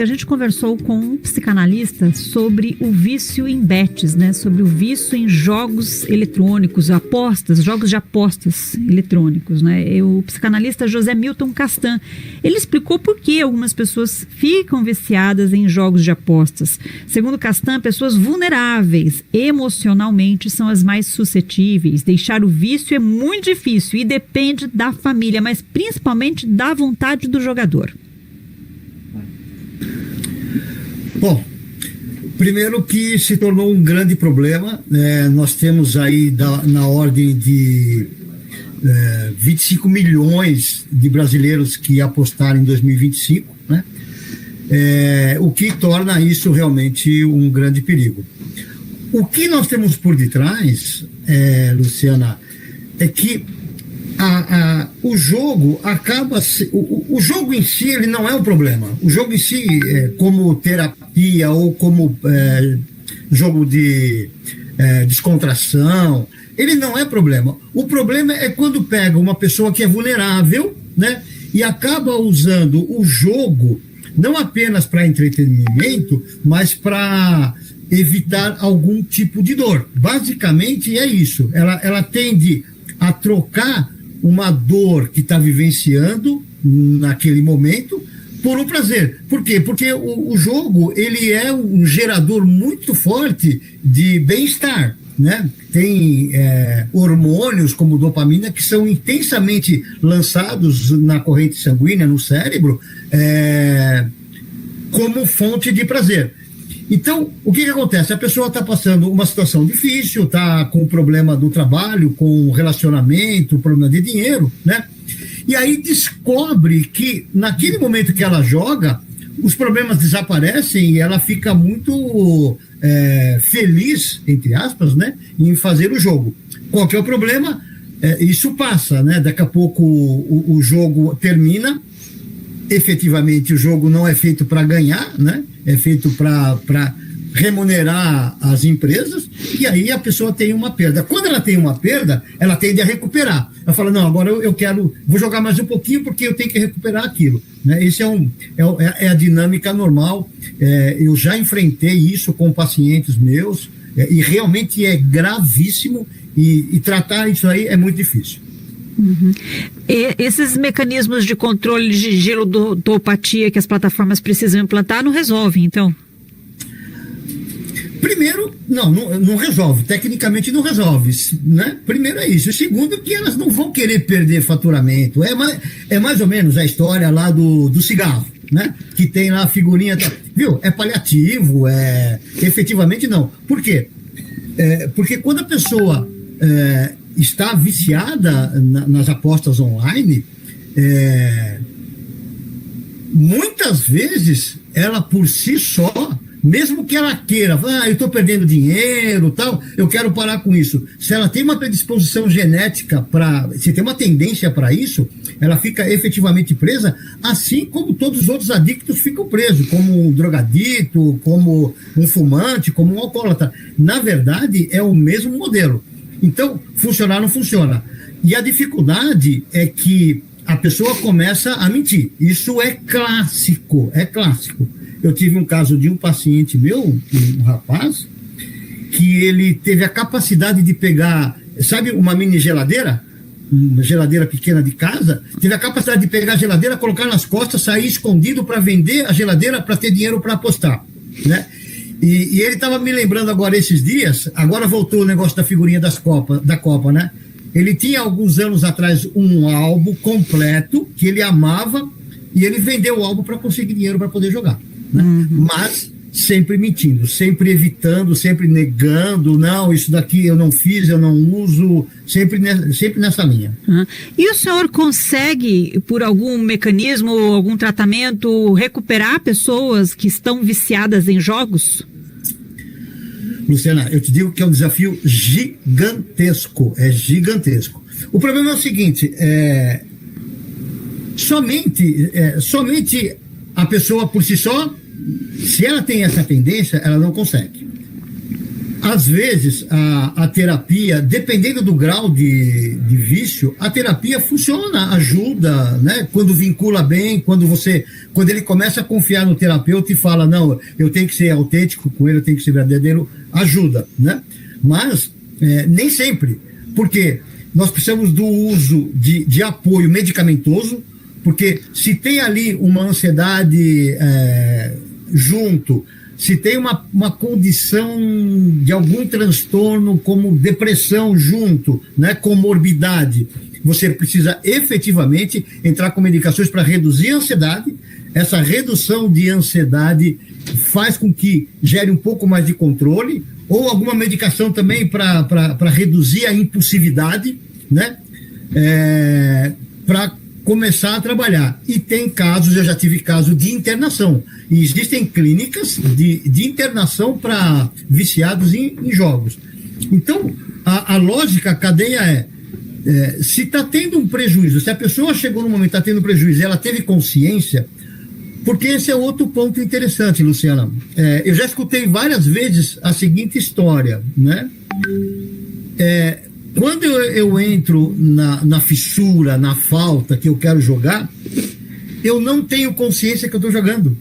A gente conversou com um psicanalista sobre o vício em bets, né? Sobre o vício em jogos eletrônicos, apostas, jogos de apostas eletrônicos, né? O psicanalista José Milton Castan, ele explicou por que algumas pessoas ficam viciadas em jogos de apostas. Segundo Castan, pessoas vulneráveis emocionalmente são as mais suscetíveis. Deixar o vício é muito difícil e depende da família, mas principalmente da vontade do jogador. Bom, primeiro que se tornou um grande problema, nós temos aí na ordem de 25 milhões de brasileiros que apostaram em 2025, né? O que torna isso realmente um grande perigo. O que nós temos por detrás, Luciana, é que o jogo acaba... O jogo em si ele não é o problema. O jogo em si, como terapia ou como jogo de descontração, ele não é problema. O problema é quando pega uma pessoa que é vulnerável, né, e acaba usando o jogo não apenas para entretenimento, mas para evitar algum tipo de dor. Basicamente é isso. Ela tende a trocar uma dor que está vivenciando naquele momento por um prazer. Por quê? Porque o jogo ele é um gerador muito forte de bem-estar, né? Tem hormônios como dopamina que são intensamente lançados na corrente sanguínea, no cérebro, como fonte de prazer. Então, o que acontece? A pessoa está passando uma situação difícil, está com o problema do trabalho, com o relacionamento, problema de dinheiro, né? E aí descobre que naquele momento que ela joga, os problemas desaparecem e ela fica muito feliz, entre aspas, né, em fazer o jogo. Qual que é o problema? Isso passa, né? Daqui a pouco o jogo termina. Efetivamente o jogo não é feito para ganhar, né? É feito para remunerar as empresas, e aí a pessoa tem uma perda. Quando ela tem uma perda, ela tende a recuperar. Ela fala, não, agora eu vou jogar mais um pouquinho porque eu tenho que recuperar aquilo, né? Esse é a dinâmica normal. Eu já enfrentei isso com pacientes meus, e realmente é gravíssimo, e tratar isso aí é muito difícil. Uhum. E esses mecanismos de controle de girodopatia que as plataformas precisam implantar não resolvem, então? Primeiro, não resolve, tecnicamente não resolve, né? Primeiro é isso. Segundo, que elas não vão querer perder faturamento. É mais ou menos a história lá do cigarro, né? Que tem lá a figurinha, viu? É paliativo, efetivamente não. Por quê? Porque quando a pessoa está viciada nas apostas online, muitas vezes ela por si só, mesmo que ela queira, eu estou perdendo dinheiro, tal, eu quero parar com isso. Se ela tem uma predisposição genética se tem uma tendência para isso, ela fica efetivamente presa, assim como todos os outros adictos ficam presos, como um drogadito, como um fumante, como um alcoólatra. Na verdade, é o mesmo modelo. Então, funcionar não funciona. E a dificuldade é que a pessoa começa a mentir. Isso é clássico, Eu tive um caso de um paciente meu, um rapaz, que ele teve a capacidade de pegar, sabe, uma mini geladeira? Uma geladeira pequena de casa, teve a capacidade de pegar a geladeira, colocar nas costas, sair escondido para vender a geladeira para ter dinheiro para apostar, né? E ele estava me lembrando agora esses dias, agora voltou o negócio da figurinha da Copa, né? Ele tinha alguns anos atrás um álbum completo que ele amava e ele vendeu o álbum para conseguir dinheiro para poder jogar, né? Uhum. Mas sempre mentindo, sempre evitando, sempre negando, não, isso daqui eu não fiz, eu não uso, sempre nessa linha. Uhum. E o senhor consegue, por algum mecanismo ou algum tratamento, recuperar pessoas que estão viciadas em jogos? Luciana, eu te digo que é um desafio gigantesco, gigantesco. O problema é o seguinte, somente a pessoa por si só, se ela tem essa tendência, ela não consegue. Às vezes, a terapia, dependendo do grau de vício, a terapia funciona, ajuda, né? Quando vincula bem, quando ele começa a confiar no terapeuta e fala, não, eu tenho que ser autêntico com ele, eu tenho que ser verdadeiro, ajuda, né? Mas, nem sempre, porque nós precisamos do uso de apoio medicamentoso, porque se tem ali uma ansiedade junto, se tem uma condição de algum transtorno como depressão junto, né, comorbidade, você precisa efetivamente entrar com medicações para reduzir a ansiedade. Essa redução de ansiedade faz com que gere um pouco mais de controle, ou alguma medicação também para reduzir a impulsividade, né, para começar a trabalhar. E tem casos, eu já tive caso de internação, e existem clínicas de internação para viciados em jogos. Então, a lógica, a cadeia se está tendo um prejuízo, se a pessoa chegou no momento está tendo prejuízo, ela teve consciência, porque esse é outro ponto interessante, Luciana. Eu já escutei várias vezes a seguinte história, né? Quando eu entro na fissura, na falta que eu quero jogar, eu não tenho consciência que eu estou jogando.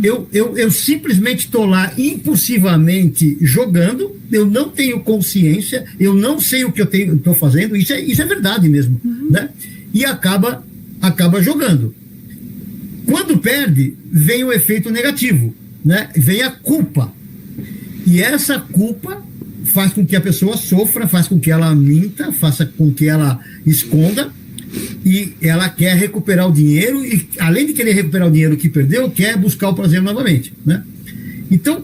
Eu simplesmente estou lá impulsivamente jogando, eu não tenho consciência, eu não sei o que eu estou fazendo, isso é verdade mesmo, né? E acaba jogando. Quando perde, vem o efeito negativo, né? Vem a culpa. E essa culpa faz com que a pessoa sofra, faz com que ela minta, faça com que ela esconda, e ela quer recuperar o dinheiro, e além de querer recuperar o dinheiro que perdeu, quer buscar o prazer novamente, né? Então,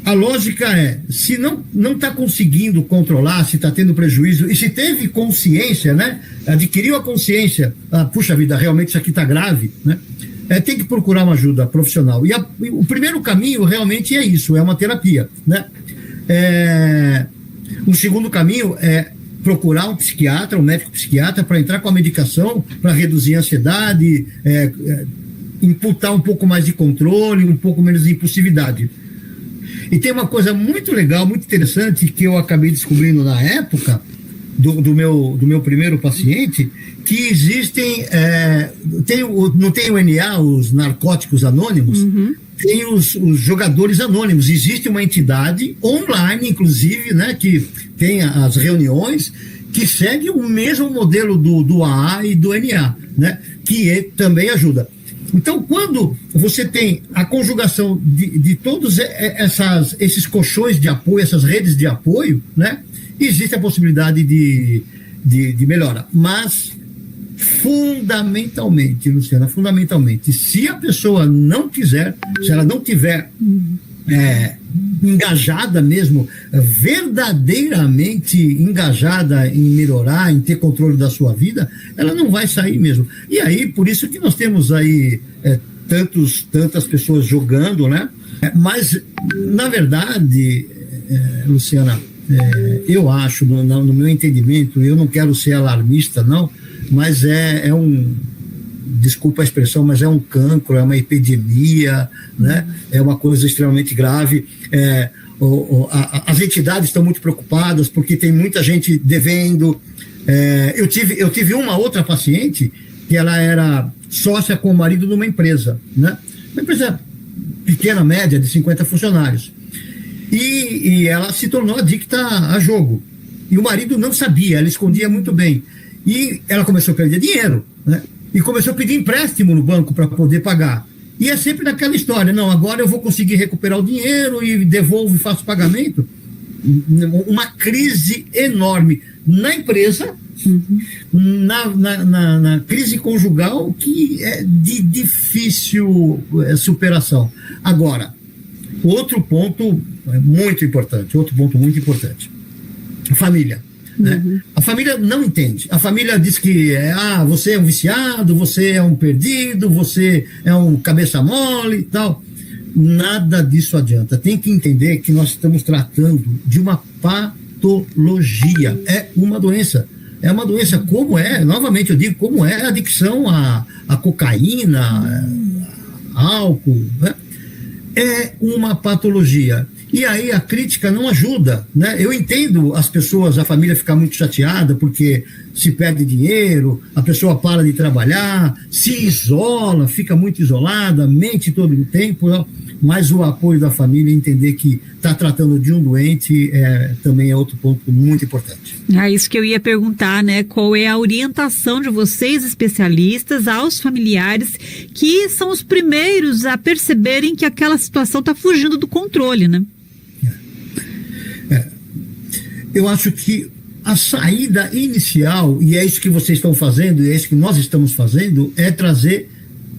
a lógica se não está conseguindo controlar, se está tendo prejuízo, e se teve consciência, né? Adquiriu a consciência, puxa vida, realmente isso aqui está grave, né? Tem que procurar uma ajuda profissional. E o primeiro caminho realmente é isso, é uma terapia, né? O segundo caminho é procurar um psiquiatra, um médico psiquiatra, para entrar com a medicação, para reduzir a ansiedade, imputar um pouco mais de controle, um pouco menos de impulsividade. E tem uma coisa muito legal, muito interessante, que eu acabei descobrindo na época do meu primeiro paciente, que existem, não tem o NA, os Narcóticos Anônimos, tem os jogadores anônimos. Existe uma entidade online, inclusive, né, que tem as reuniões, que segue o mesmo modelo do AA e do NA, né, que também ajuda. Então, quando você tem a conjugação de todos esses colchões de apoio, essas redes de apoio, né, existe a possibilidade de melhora. Mas, fundamentalmente, Luciana, se a pessoa não quiser, se ela não tiver engajada mesmo, verdadeiramente engajada em melhorar, em ter controle da sua vida, ela não vai sair mesmo. E aí, por isso que nós temos aí tantas pessoas jogando, né? Mas, na verdade, Luciana, eu acho, no meu entendimento, eu não quero ser alarmista, não, mas desculpa a expressão, mas é um cancro, é uma epidemia, né? É uma coisa extremamente grave. As entidades estão muito preocupadas porque tem muita gente devendo. Eu tive uma outra paciente que ela era sócia com o marido numa empresa, né? Uma empresa pequena, média, de 50 funcionários. E ela se tornou adicta a jogo. E o marido não sabia, ela escondia muito bem. E ela começou a perder dinheiro, né? E começou a pedir empréstimo no banco para poder pagar. E é sempre naquela história, não, agora eu vou conseguir recuperar o dinheiro e devolvo e faço pagamento. Uma crise enorme na empresa, na crise conjugal, que é de difícil superação. Agora, outro ponto muito importante, a família. Né? A família não entende. A família diz que você é um viciado, você é um perdido, você é um cabeça mole e tal. Nada disso adianta. Tem que entender que nós estamos tratando de uma patologia. É uma doença. É uma doença, novamente eu digo, como é a adicção à cocaína, álcool, né? É uma patologia. E aí a crítica não ajuda, né? Eu entendo as pessoas, a família ficar muito chateada porque se perde dinheiro, a pessoa para de trabalhar, se isola, fica muito isolada, mente todo o tempo, mas o apoio da família, entender que está tratando de um doente, também é outro ponto muito importante. É isso que eu ia perguntar, né? Qual é a orientação de vocês, especialistas, aos familiares que são os primeiros a perceberem que aquela situação está fugindo do controle, né? Eu acho que a saída inicial, e é isso que vocês estão fazendo, e é isso que nós estamos fazendo, é trazer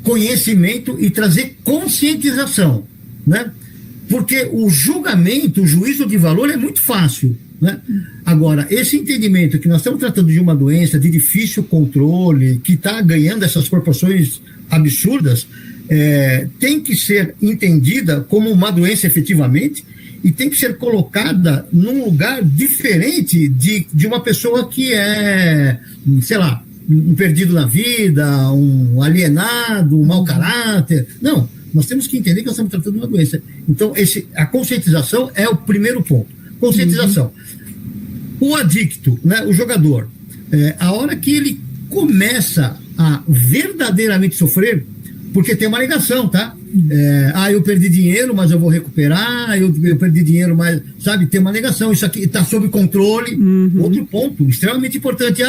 conhecimento e trazer conscientização, né? Porque o julgamento, o juízo de valor é muito fácil, né? Agora, esse entendimento que nós estamos tratando de uma doença de difícil controle, que está ganhando essas proporções absurdas, tem que ser entendida como uma doença efetivamente, e tem que ser colocada num lugar diferente de uma pessoa que é, sei lá, um perdido na vida, um alienado, um mau caráter. Não, nós temos que entender que nós estamos tratando de uma doença. Então, a conscientização é o primeiro ponto. Conscientização. O adicto, né, o jogador, a hora que ele começa a verdadeiramente sofrer, porque tem uma ligação, tá? Eu perdi dinheiro, mas eu vou recuperar, eu perdi dinheiro, mas, sabe, tem uma negação, isso aqui está sob controle. Outro ponto extremamente importante,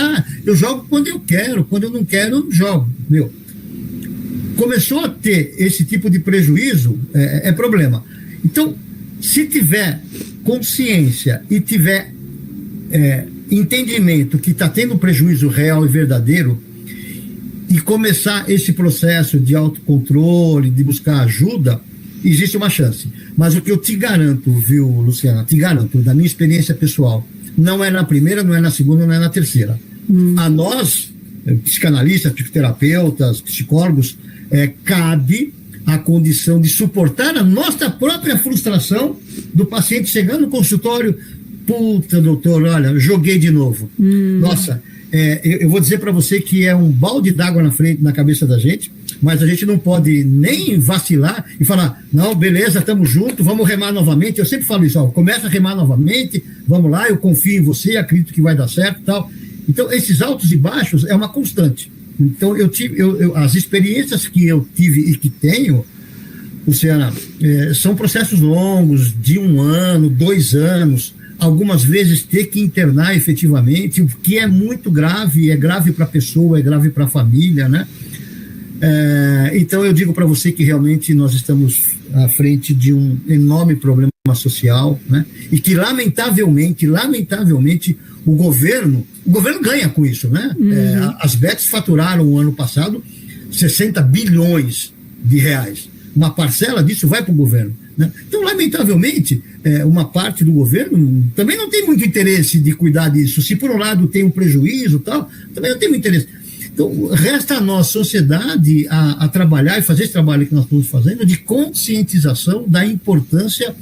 eu jogo quando eu quero, quando eu não quero, eu não jogo. Começou a ter esse tipo de prejuízo, é problema. Então, se tiver consciência e tiver entendimento que está tendo um prejuízo real e verdadeiro, e começar esse processo de autocontrole, de buscar ajuda, existe uma chance. Mas o que eu te garanto, viu, Luciana, te garanto, da minha experiência pessoal, não é na primeira, não é na segunda, não é na terceira. A nós, psicanalistas, psicoterapeutas, psicólogos, cabe a condição de suportar a nossa própria frustração do paciente chegando no consultório, puta, doutor, olha, joguei de novo. Nossa, eu vou dizer para você que é um balde d'água na cabeça da gente, mas a gente não pode nem vacilar e falar, não, beleza, estamos juntos, vamos remar novamente. Eu sempre falo isso, começa a remar novamente, vamos lá, eu confio em você, acredito que vai dar certo e tal. Então, esses altos e baixos é uma constante. Então, as experiências que eu tive e que tenho, Luciana, são processos longos, de 1 ano, 2 anos, algumas vezes ter que internar efetivamente, o que é muito grave, é grave para a pessoa, é grave para a família, né? Então eu digo para você que realmente nós estamos à frente de um enorme problema social, né? E que lamentavelmente o governo ganha com isso, né? As bets faturaram o ano passado 60 bilhões de reais. Uma parcela disso vai para o governo, né? Então, lamentavelmente, uma parte do governo também não tem muito interesse de cuidar disso. Se por um lado tem um prejuízo tal, também não tem muito interesse. Então, resta a nós, sociedade, a trabalhar e fazer esse trabalho que nós estamos fazendo de conscientização da importância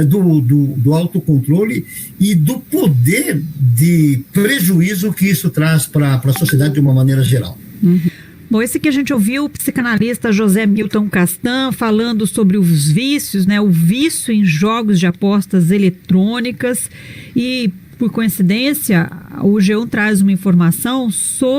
do autocontrole e do poder de prejuízo que isso traz para a sociedade de uma maneira geral. Bom, esse que a gente ouviu, o psicanalista José Milton Castan, falando sobre os vícios, né? O vício em jogos de apostas eletrônicas. E, por coincidência, o G1 traz uma informação sobre